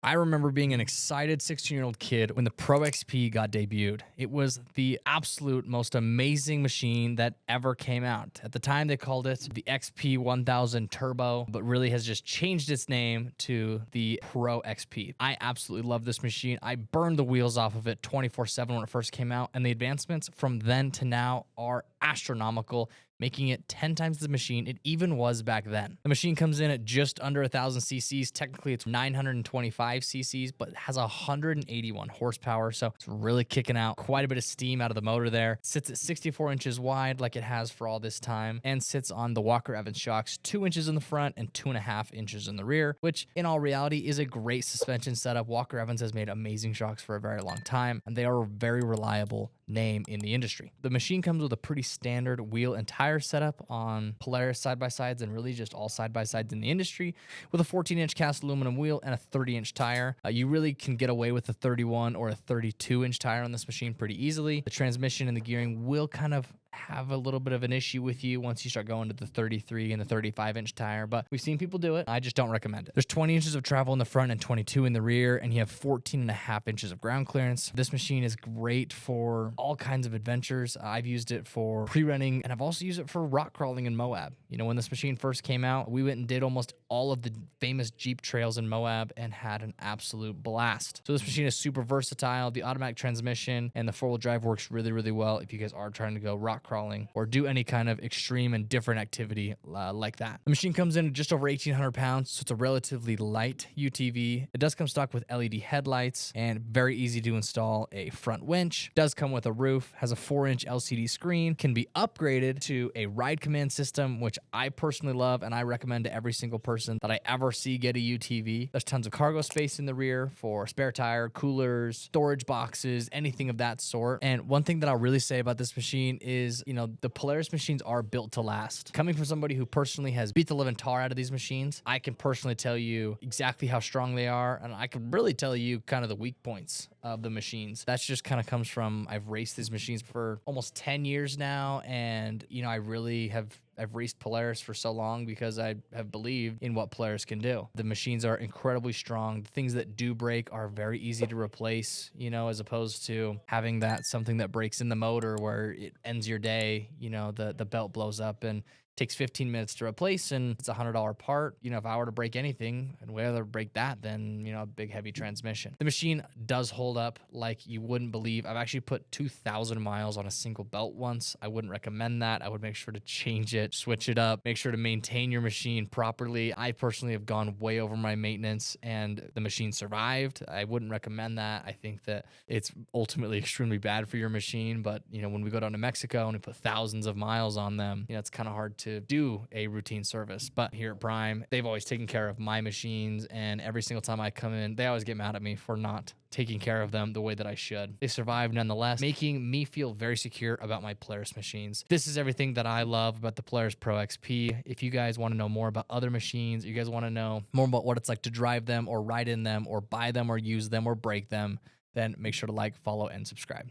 I remember being an excited 16-year-old kid when the Pro XP got debuted. It was the absolute most amazing machine that ever came out. At the time, they called it the XP 1000 Turbo, but really has just changed its name to the Pro XP. I absolutely love this machine. I burned the wheels off of it 24/7 when it first came out, and the advancements from then to now are astronomical, making it 10 times the machine it even was back then. The machine comes in at just under 1,000 cc's. Technically, it's 925 cc's, but it has 181 horsepower, so it's really kicking out quite a bit of steam out of the motor there. Sits at 64 inches wide like it has for all this time, and sits on the Walker Evans shocks, 2 inches in the front and 2.5 inches in the rear, which in all reality is a great suspension setup. Walker Evans has made amazing shocks for a very long time, and they are a very reliable name in the industry. The machine comes with a pretty standard wheel and tire setup on Polaris side-by-sides and really just all side-by-sides in the industry, with a 14-inch cast aluminum wheel and a 30-inch tire. You really can get away with a 31 or a 32-inch tire on this machine pretty easily. The transmission and the gearing will kind of have a little bit of an issue with you once you start going to the 33 and the 35-inch tire, but we've seen people do it. I just don't recommend it. There's 20 inches of travel in the front and 22 in the rear, and you have 14.5 inches of ground clearance. This machine is great for all kinds of adventures. I've used it for pre-running, and I've also used it for rock crawling in Moab. You know, when this machine first came out, we went and did almost all of the famous Jeep trails in Moab and had an absolute blast. So this machine is super versatile. The automatic transmission and the four-wheel drive works really, really well if you guys are trying to go rock crawling or do any kind of extreme and different activity like that. The machine comes in at just over 1,800 pounds, so it's a relatively light UTV. It does come stock with LED headlights and very easy to install a front winch. Does come with a roof, has a 4-inch LCD screen, can be upgraded to a ride command system, which I personally love and I recommend to every single person that I ever see get a UTV. There's tons of cargo space in the rear for spare tire, coolers, storage boxes, anything of that sort. And one thing that I'll really say about this machine is, you know, the Polaris machines are built to last. Coming from somebody who personally has beat the living tar out of these machines, I can personally tell you exactly how strong they are, and I can really tell you kind of the weak points of the machines. That's just kind of comes from I've raced these machines for almost 10 years now, and you know, I've raced Polaris for so long because I have believed in what Polaris can do. The machines are incredibly strong. The things that do break are very easy to replace, you know, as opposed to having that something that breaks in the motor where it ends your day, you know, the belt blows up and takes 15 minutes to replace and it's a $100 part. You know, if I were to break anything and whether break that, then, you know, a big heavy transmission. The machine does hold up like you wouldn't believe. I've actually put 2,000 miles on a single belt once. I wouldn't recommend that. I would make sure to change it, switch it up, make sure to maintain your machine properly. I personally have gone way over my maintenance and the machine survived. I wouldn't recommend that. I think that it's ultimately extremely bad for your machine, but you know, when we go down to Mexico and we put thousands of miles on them, you know, it's kind of hard to do a routine service. But here at Prime, they've always taken care of my machines, and every single time I come in, they always get mad at me for not taking care of them the way that I should. They survive nonetheless, making me feel very secure about my Polaris machines. This is everything that I love about the Polaris Pro XP. If you guys want to know more about other machines, you guys want to know more about what it's like to drive them or ride in them or buy them or use them or break them, then make sure to like, follow, and subscribe.